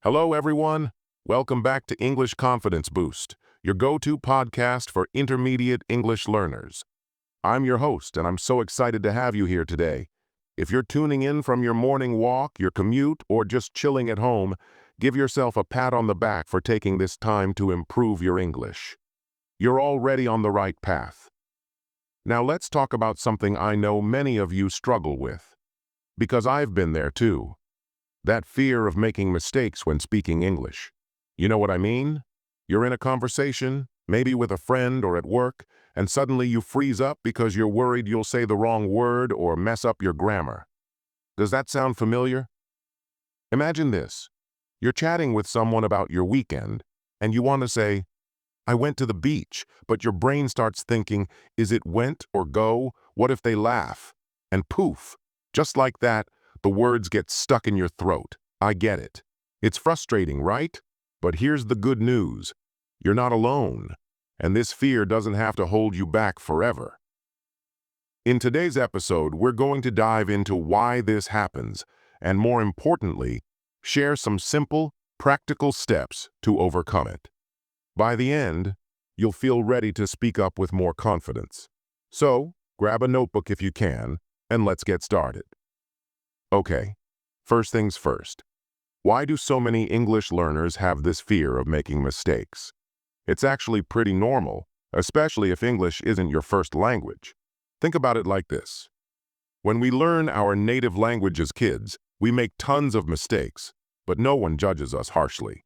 Hello, everyone. Welcome back to English Confidence Boost, your go-to podcast for intermediate English learners. I'm your host, and I'm so excited to have you here today. If you're tuning in from your morning walk, your commute, or just chilling at home, give yourself a pat on the back for taking this time to improve your English. You're already on the right path. Now let's talk about something I know many of you struggle with, because I've been there too. That fear of making mistakes when speaking English. You know what I mean? You're in a conversation, maybe with a friend or at work, and suddenly you freeze up because you're worried you'll say the wrong word or mess up your grammar. Does that sound familiar? Imagine this. You're chatting with someone about your weekend, and you want to say, I went to the beach, but your brain starts thinking, is it went or go? What if they laugh? And poof, just like that, the words get stuck in your throat. I get it. It's frustrating, right? But here's the good news. You're not alone, and this fear doesn't have to hold you back forever. In today's episode, we're going to dive into why this happens, and more importantly, share some simple, practical steps to overcome it. By the end, you'll feel ready to speak up with more confidence. So, grab a notebook if you can, and let's get started. Okay, first things first. Why do so many English learners have this fear of making mistakes? It's actually pretty normal, especially if English isn't your first language. Think about it like this. When we learn our native language as kids, we make tons of mistakes, but no one judges us harshly.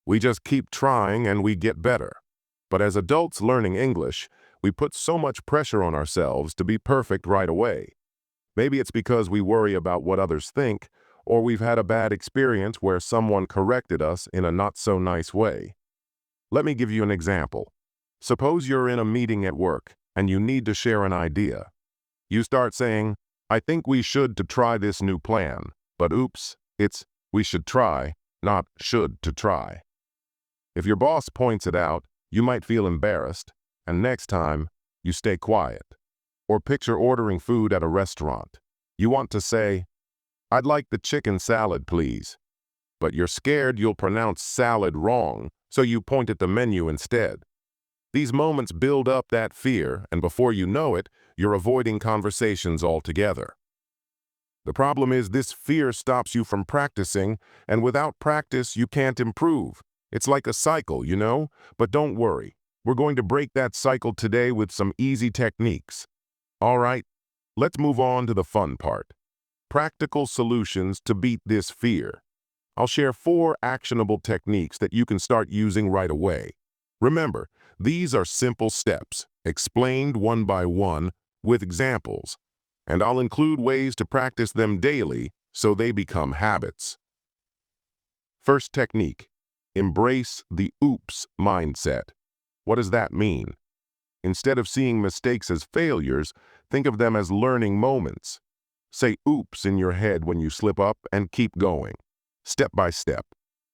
We just keep trying and we get better. But as adults learning English, we put so much pressure on ourselves to be perfect right away. Maybe it's because we worry about what others think, or we've had a bad experience where someone corrected us in a not-so-nice way. Let me give you an example. Suppose you're in a meeting at work, and you need to share an idea. You start saying, I think we should to try this new plan, but oops, it's we should try, not should to try. If your boss points it out, you might feel embarrassed, and next time, you stay quiet. Or picture ordering food at a restaurant. You want to say, I'd like the chicken salad, please. But you're scared you'll pronounce salad wrong, so you point at the menu instead. These moments build up that fear, and before you know it, you're avoiding conversations altogether. The problem is this fear stops you from practicing, and without practice, you can't improve. It's like a cycle, you know? But don't worry. We're going to break that cycle today with some easy techniques. All right, let's move on to the fun part. Practical solutions to beat this fear. I'll share 4 actionable techniques that you can start using right away. Remember, these are simple steps, explained one by one with examples, and I'll include ways to practice them daily so they become habits. First technique, embrace the oops mindset. What does that mean? Instead of seeing mistakes as failures, think of them as learning moments. Say oops in your head when you slip up and keep going, step by step.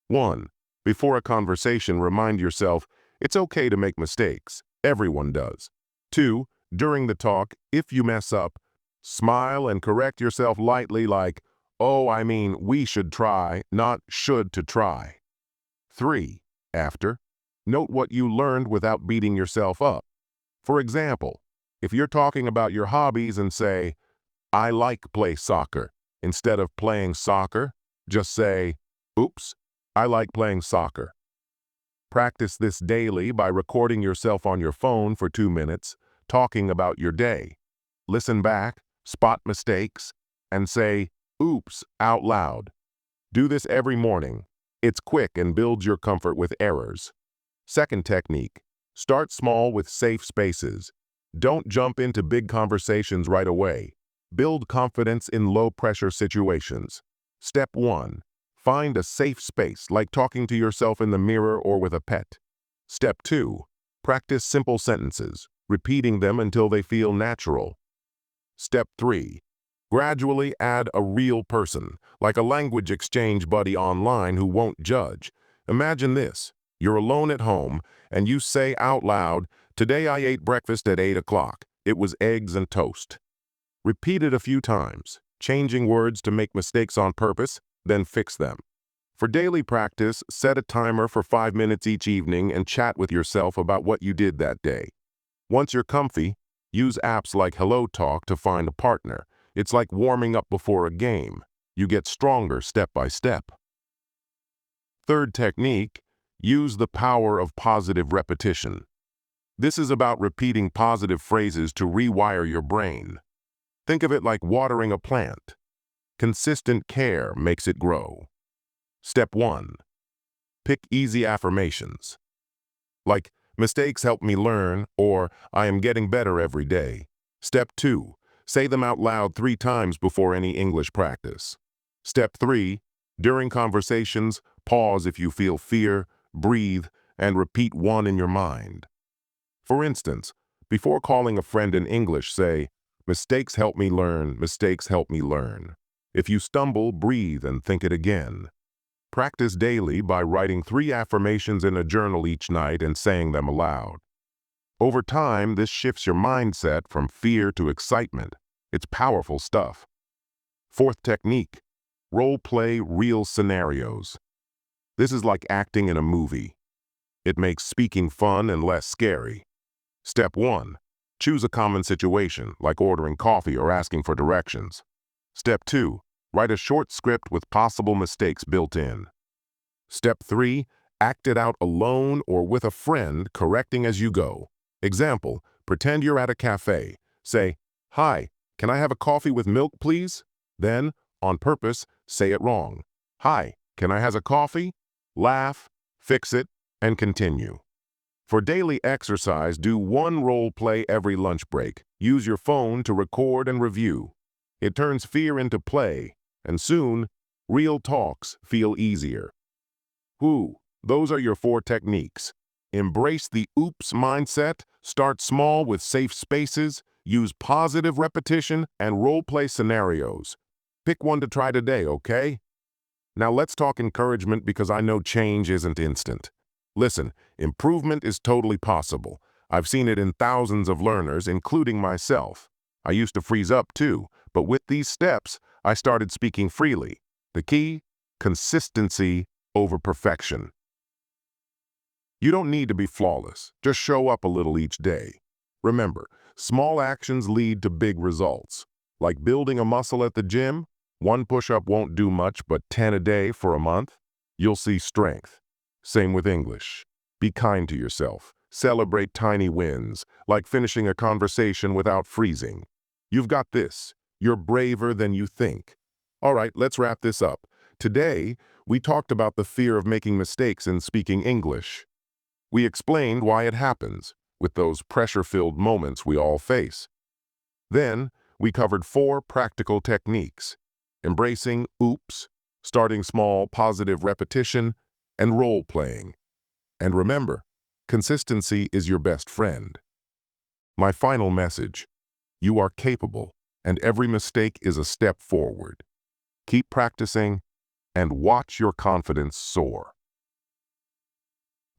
1. Before a conversation, remind yourself, it's okay to make mistakes. Everyone does. 2. During the talk, if you mess up, smile and correct yourself lightly like, oh, I mean, we should try, not should to try. 3. After, note what you learned without beating yourself up. For example, if you're talking about your hobbies and say, I like play soccer, instead of playing soccer, just say, oops, I like playing soccer. Practice this daily by recording yourself on your phone for 2 minutes, talking about your day. Listen back, spot mistakes, and say, oops, out loud. Do this every morning. It's quick and builds your comfort with errors. Second technique, start small with safe spaces. Don't jump into big conversations right away. Build confidence in low-pressure situations. Step 1. Find a safe space, like talking to yourself in the mirror or with a pet. Step 2. Practice simple sentences, repeating them until they feel natural. Step 3. Gradually add a real person, like a language exchange buddy online who won't judge. Imagine this. You're alone at home, and you say out loud, today I ate breakfast at 8 o'clock. It was eggs and toast. Repeat it a few times, changing words to make mistakes on purpose, then fix them. For daily practice, set a timer for 5 minutes each evening and chat with yourself about what you did that day. Once you're comfy, use apps like HelloTalk to find a partner. It's like warming up before a game. You get stronger step by step. Third technique, use the power of positive repetition. This is about repeating positive phrases to rewire your brain. Think of it like watering a plant. Consistent care makes it grow. Step 1. Pick easy affirmations. Like, mistakes help me learn, or I am getting better every day. Step 2. Say them out loud 3 times before any English practice. Step 3. During conversations, pause if you feel fear, breathe, and repeat one in your mind. For instance, before calling a friend in English, say, mistakes help me learn, mistakes help me learn. If you stumble, breathe and think it again. Practice daily by writing 3 affirmations in a journal each night and saying them aloud. Over time, this shifts your mindset from fear to excitement. It's powerful stuff. Fourth technique, role-play real scenarios. This is like acting in a movie. It makes speaking fun and less scary. Step 1. Choose a common situation, like ordering coffee or asking for directions. Step 2. Write a short script with possible mistakes built in. Step 3. Act it out alone or with a friend, correcting as you go. Example, pretend you're at a cafe. Say, "Hi, can I have a coffee with milk, please?" Then, on purpose, say it wrong. "Hi, can I have a coffee?" Laugh, fix it, and continue. For daily exercise, do 1 role play every lunch break. Use your phone to record and review. It turns fear into play, and soon, real talks feel easier. Those are your 4 techniques. Embrace the oops mindset, start small with safe spaces, use positive repetition, and role-play scenarios. Pick one to try today, okay? Now let's talk encouragement because I know change isn't instant. Listen, improvement is totally possible. I've seen it in thousands of learners, including myself. I used to freeze up too, but with these steps, I started speaking freely. The key? Consistency over perfection. You don't need to be flawless. Just show up a little each day. Remember, small actions lead to big results. Like building a muscle at the gym, 1 push-up won't do much, but 10 a day for a month, you'll see strength. Same with English. Be kind to yourself. Celebrate tiny wins, like finishing a conversation without freezing. You've got this. You're braver than you think. All right, let's wrap this up. Today, we talked about the fear of making mistakes in speaking English. We explained why it happens, with those pressure-filled moments we all face. Then, we covered 4 practical techniques: embracing oops, starting small positive repetition, and role-playing. And remember, consistency is your best friend. My final message: you are capable, and every mistake is a step forward. Keep practicing, and watch your confidence soar.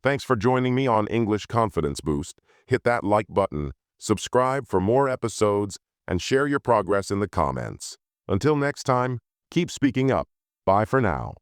Thanks for joining me on English Confidence Boost. Hit that like button, subscribe for more episodes, and share your progress in the comments. Until next time, keep speaking up. Bye for now.